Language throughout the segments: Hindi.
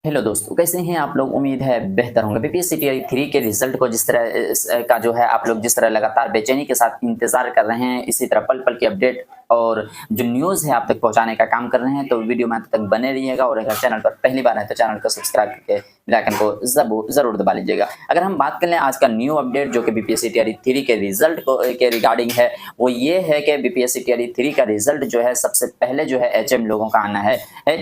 हेलो दोस्तों, कैसे हैं आप लोग? उम्मीद है बेहतर होंगे। बीपीएससी टीआरई 3 के रिजल्ट को जिस तरह का जो है आप लोग जिस तरह लगातार बेचैनी के साथ इंतजार कर रहे हैं, इसी तरह पल पल की अपडेट और जो न्यूज़ है आप तक पहुंचाने का काम कर रहे हैं, तो वीडियो में अंत तक बने रहिएगा। और अगर चैनल पर पहली बार है तो चैनल को सब्सक्राइब करके बेल आइकन को जरूर दबा लीजिएगा। अगर हम बात कर लें आज का न्यू अपडेट जो कि बीपीएससी टीआरई 3 के रिजल्ट को के रिगार्डिंग है, वो ये है कि बीपीएससी टीआरई 3 का रिजल्ट जो है सबसे पहले जो है एचएम लोगों का आना है,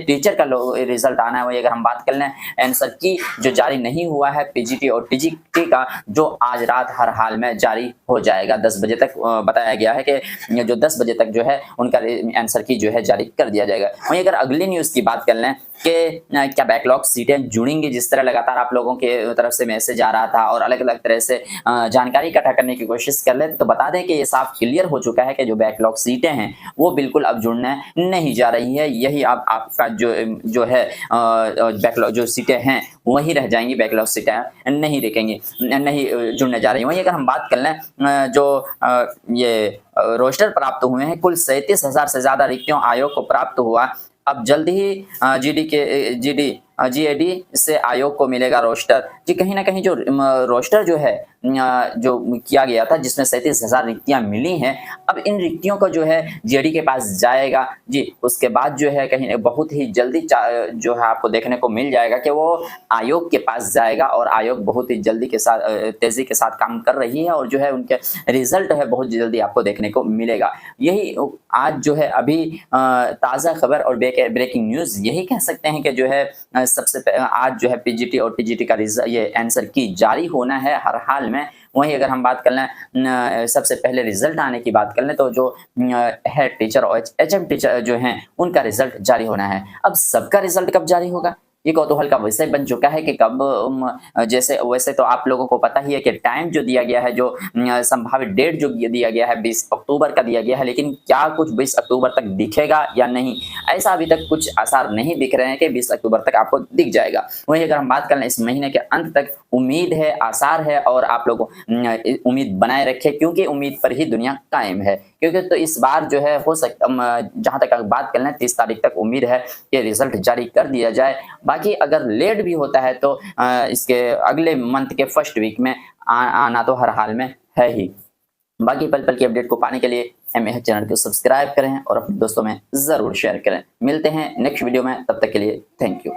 टीचर का रिजल्ट आना है। वही अगर हम बात कर लें आंसर की जो जारी नहीं हुआ है पीजीटी और टीजीटी का, जो आज रात हर हाल में जारी हो जाएगा 10 बजे तक। बताया गया है कि जो 10 बजे तक जो है उनका आंसर की जो है जारी कर दिया जाएगा। वहीं अगर अगली न्यूज़ की बात कर लें कि क्या बैकलॉग सीटें जुड़ेंगी, जिस तरह लगातार आप लोगों के तरफ से मैसेज आ रहा था और अलग अलग तरह से जानकारी इकट्ठा करने की कोशिश कर रहे थे, तो बता दें कि ये साफ क्लियर हो चुका है कि जो बैकलॉग सीटें हैं वो बिल्कुल अब जुड़ने नहीं जा रही है। यही अब आपका जो है बैकलॉग जो सीटें हैं वही रह जाएंगी, बैकलॉग सीटें नहीं रुकेंगी, नहीं जुड़ने जा रही। वहीं अगर हम बात कर लें जो ये रोस्टर प्राप्त हुए हैं, कुल 37,000 से ज्यादा रिक्तियों आयोग को प्राप्त हुआ। अब जल्द ही जीएडी से आयोग को मिलेगा रोस्टर। जी कहीं ना कहीं जो रोस्टर जो है जो किया गया था जिसमें 37,000 रिक्तियां मिली हैं, अब इन रिक्तियों को जो है जीएडी के पास जाएगा जी। उसके बाद जो है कहीं बहुत ही जल्दी जो है आपको देखने को मिल जाएगा कि वो आयोग के पास जाएगा और आयोग बहुत ही जल्दी के साथ तेजी के साथ काम कर रही है और जो है उनके रिजल्ट है बहुत जल्दी आपको देखने को मिलेगा। यही आज जो है अभी ताज़ा खबर और ब्रेकिंग न्यूज़ यही कह सकते हैं कि जो है सबसे आज जो है पीजीटी और टीजीटी का ये आंसर की जारी होना है हर हाल में। वहीं अगर हम बात कर लें सबसे पहले रिजल्ट आने की बात कर लें तो जो हेड टीचर और एचएम टीचर जो हैं उनका रिजल्ट जारी होना है। अब सबका रिजल्ट कब जारी होगा ये कौतूहल का विषय बन चुका है कि कब जैसे वैसे तो आप लोगों को पता ही है कि टाइम जो दिया गया है, जो संभावित डेट जो दिया गया है 20 अक्टूबर का दिया गया है, लेकिन क्या कुछ 20 अक्टूबर तक दिखेगा या नहीं, ऐसा अभी तक कुछ आसार नहीं दिख रहे हैं कि 20 अक्टूबर तक आपको दिख जाएगा। वहीं अगर हम बात कर लें इस महीने के अंत तक उम्मीद है, आसार है और आप लोग उम्मीद बनाए रखें क्योंकि उम्मीद पर ही दुनिया कायम है। क्योंकि तो इस बार जो है हो सकता जहां तक बात कर लें 30 तारीख तक उम्मीद है कि रिजल्ट जारी कर दिया जाए। बाकी अगर लेट भी होता है तो इसके अगले मंथ के फर्स्ट वीक में आना तो हर हाल में है ही। बाकी पल पल की अपडेट को पाने के लिए हमें चैनल को सब्सक्राइब करें और अपने दोस्तों में जरूर शेयर करें। मिलते हैं नेक्स्ट वीडियो में, तब तक के लिए थैंक यू।